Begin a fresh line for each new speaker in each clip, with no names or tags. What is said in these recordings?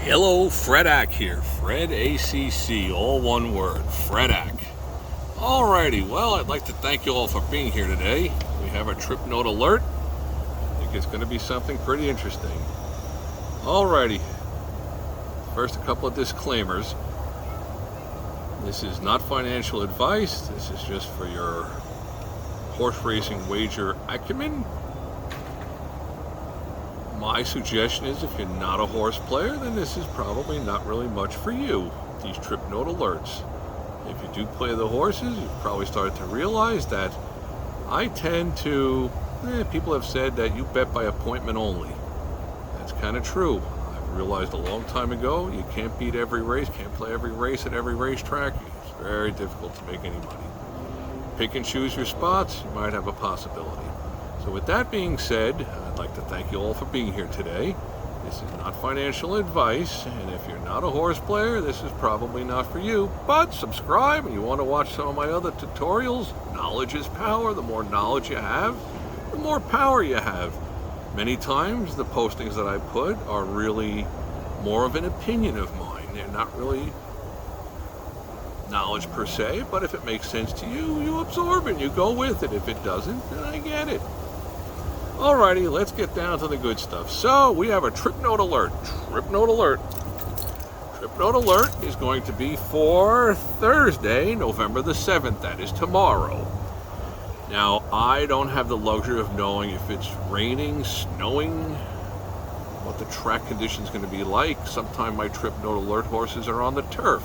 Hello, FREDACC here. FREDACC, all one word, FREDACC. Alrighty, well, I'd like to thank you all for being here today. We have a trip note alert. I think it's going to be something pretty interesting. Alrighty, first a couple of disclaimers. This is not financial advice. This is just for your horse racing wager acumen. My suggestion is if you're not a horse player, then this is probably not really much for you, these trip note alerts. If you do play the horses, you've probably started to realize that I tend to, people have said that you bet by appointment only. That's kind of true. I've realized a long time ago, you can't beat every race, can't play every race at every racetrack. It's very difficult to make any money. Pick and choose your spots, you might have a possibility. So with that being said, I'd like to thank you all for being here today. This is not financial advice, and if you're not a horse player, this is probably not for you. But subscribe, and you want to watch some of my other tutorials. Knowledge is power. The more knowledge you have, the more power you have. Many times, the postings that I put are really more of an opinion of mine. They're not really knowledge per se, but if it makes sense to you, you absorb it, you go with it. If it doesn't, then I get it. Alrighty, let's get down to the good stuff. So we have a trip note alert. Trip note alert. Trip note alert is going to be for Thursday, November the 7th. That is tomorrow. Now, I don't have the luxury of knowing if it's raining, snowing, what the track condition is going to be like. Sometime my trip note alert horses are on the turf.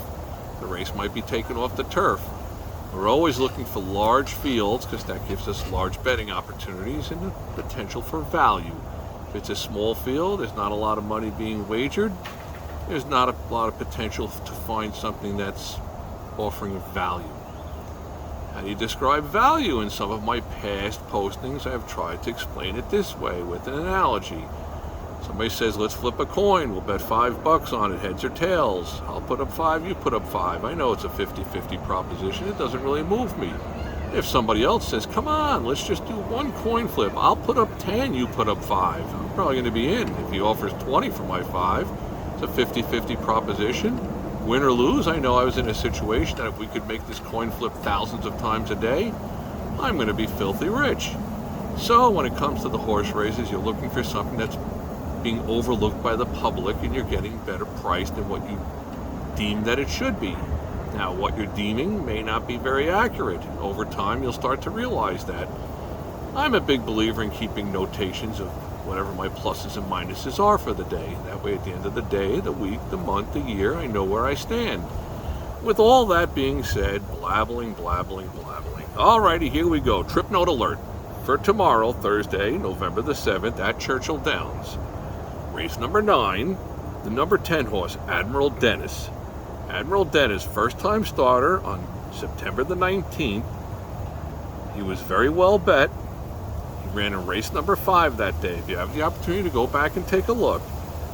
The race might be taken off the turf. We're always looking for large fields because that gives us large betting opportunities and the potential for value. If it's a small field, there's not a lot of money being wagered. There's not a lot of potential to find something that's offering value. How do you describe value? In some of my past postings, I've tried to explain it this way with an analogy. Somebody says, let's flip a coin. We'll bet $5 on it, heads or tails. I'll put up 5, you put up 5. I know it's a 50-50 proposition. It doesn't really move me. If somebody else says, come on, let's just do one coin flip. I'll put up 10, you put up 5. I'm probably going to be in. If he offers 20 for my 5, it's a 50-50 proposition. Win or lose, I know I was in a situation that if we could make this coin flip thousands of times a day, I'm going to be filthy rich. So when it comes to the horse races, you're looking for something that's being overlooked by the public and you're getting better price than what you deem that it should be. Now, what you're deeming may not be very accurate. Over time, you'll start to realize that. I'm a big believer in keeping notations of whatever my pluses and minuses are for the day. That way, at the end of the day, the week, the month, the year, I know where I stand. With all that being said, blabbling. Alrighty, here we go. Trip note alert for tomorrow, Thursday, November the 7th at Churchill Downs. Race number 9, the number 10 horse, Admiral Dennis. Admiral Dennis, first-time starter on September the 19th. He was very well bet. He ran in race number 5 that day. If you have the opportunity to go back and take a look,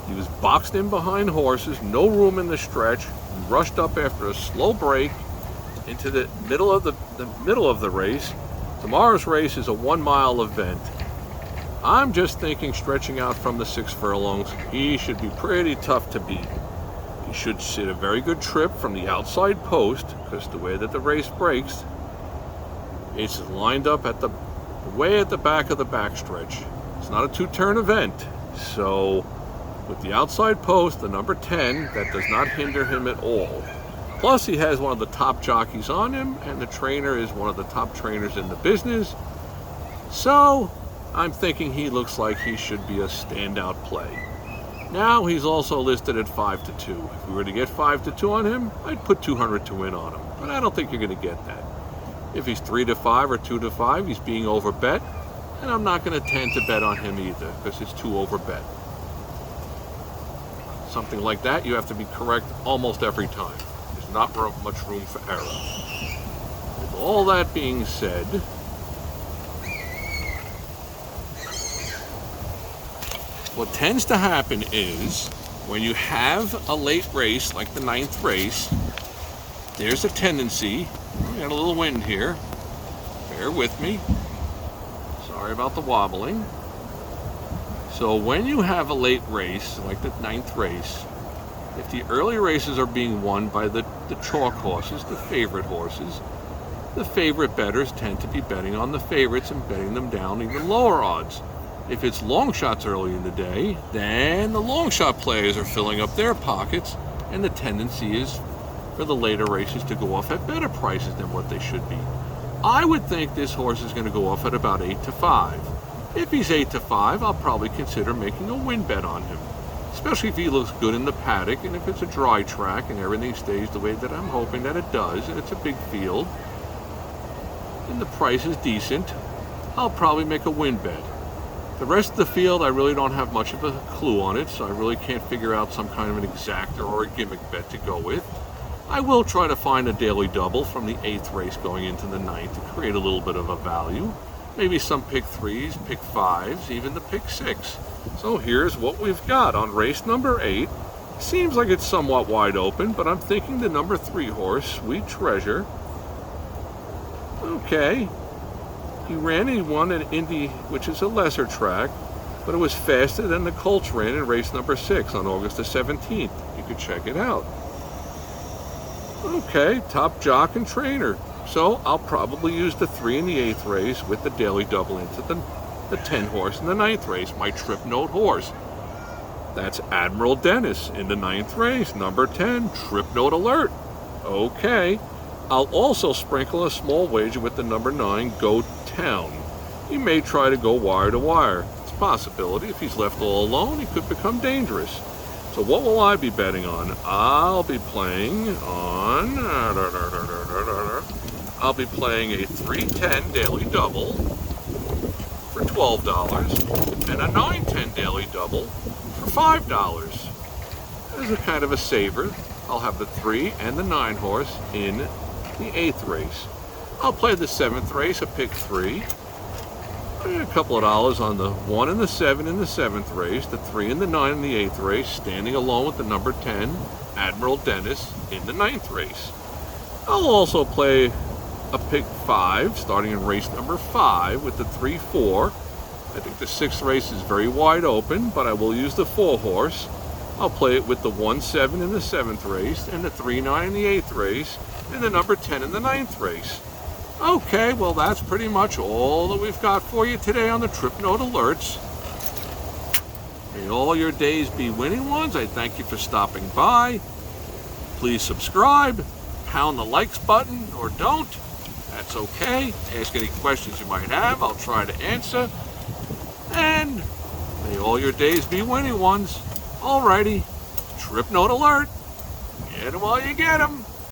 he was boxed in behind horses, no room in the stretch, rushed up after a slow break into the middle of the race. Tomorrow's race is a 1-mile event. I'm just thinking stretching out from the 6 furlongs, he should be pretty tough to beat. He should sit a very good trip from the outside post, because the way that the race breaks, it's lined up at the way at the back of the backstretch. It's not a 2-turn event. So with the outside post, the number 10, that does not hinder him at all. Plus he has one of the top jockeys on him, and the trainer is one of the top trainers in the business. So I'm thinking he looks like he should be a standout play. Now he's also listed at 5-2. If we were to get 5-2 on him, I'd put 200 to win on him. But I don't think you're going to get that. If he's 3-5 or 2-5, he's being overbet. And I'm not going to tend to bet on him either, because it's too overbet. Something like that, you have to be correct almost every time. There's not much room for error. With all that being said, what tends to happen is when you have a late race like the 9th race, there's a tendency, we got a little wind here, bear with me, sorry about the wobbling. So when you have a late race like the 9th race, If the early races are being won by the chalk horses, the favorite horses, the favorite bettors tend to be betting on the favorites and betting them down even lower odds. If it's long shots early in the day, then the long shot players are filling up their pockets, and the tendency is for the later races to go off at better prices than what they should be. I would think this horse is going to go off at about 8-5. If he's 8-5, I'll probably consider making a win bet on him, especially if he looks good in the paddock and if it's a dry track and everything stays the way that I'm hoping that it does, and it's a big field and the price is decent. I'll probably make a win bet. The rest of the field, I really don't have much of a clue on it, so I really can't figure out some kind of an exactor or a gimmick bet to go with. I will try to find a daily double from the 8th race going into the 9th to create a little bit of a value. Maybe some pick 3s, pick 5s, even the pick 6. So here's what we've got on race number 8. Seems like it's somewhat wide open, but I'm thinking the number 3 horse, Sweet Treasure. Okay. He won an Indy, which is a lesser track, but it was faster than the Colts ran in race number 6 on August the 17th. You could check it out. Okay, top jock and trainer. So I'll probably use the 3 in the 8th race with the daily double into the 10 horse in the 9th race, my trip note horse. That's Admiral Dennis in the 9th race, number 10, trip note alert. Okay, I'll also sprinkle a small wager with the number 9, Go Town. He may try to go wire to wire. It's a possibility. If he's left all alone, he could become dangerous. So what will I be betting on? I'll be playing on... I'll be playing a 310 daily double for $12 and a 910 daily double for $5. This is a kind of a saver. I'll have the 3 and the 9 horse in the 8th race. I'll play the 7th race, a pick 3. A couple of dollars on the 1 and the 7 in the 7th race, the 3 and the 9 in the 8th race, standing alone with the number 10, Admiral Dennis, in the 9th race. I'll also play a pick 5, starting in race number 5 with the 3-4. I think the 6th race is very wide open, but I will use the 4 horse. I'll play it with the 1-7 in the 7th race, and the 3-9 in the 8th race, and the number 10 in the 9th race. Okay, well that's pretty much all that we've got for you today on the Trip Note Alerts. May all your days be winning ones. I thank you for stopping by. Please subscribe, pound the likes button, or don't. That's okay. Ask any questions you might have. I'll try to answer. And may all your days be winning ones. Alrighty, Trip Note Alert. Get 'em while you get 'em.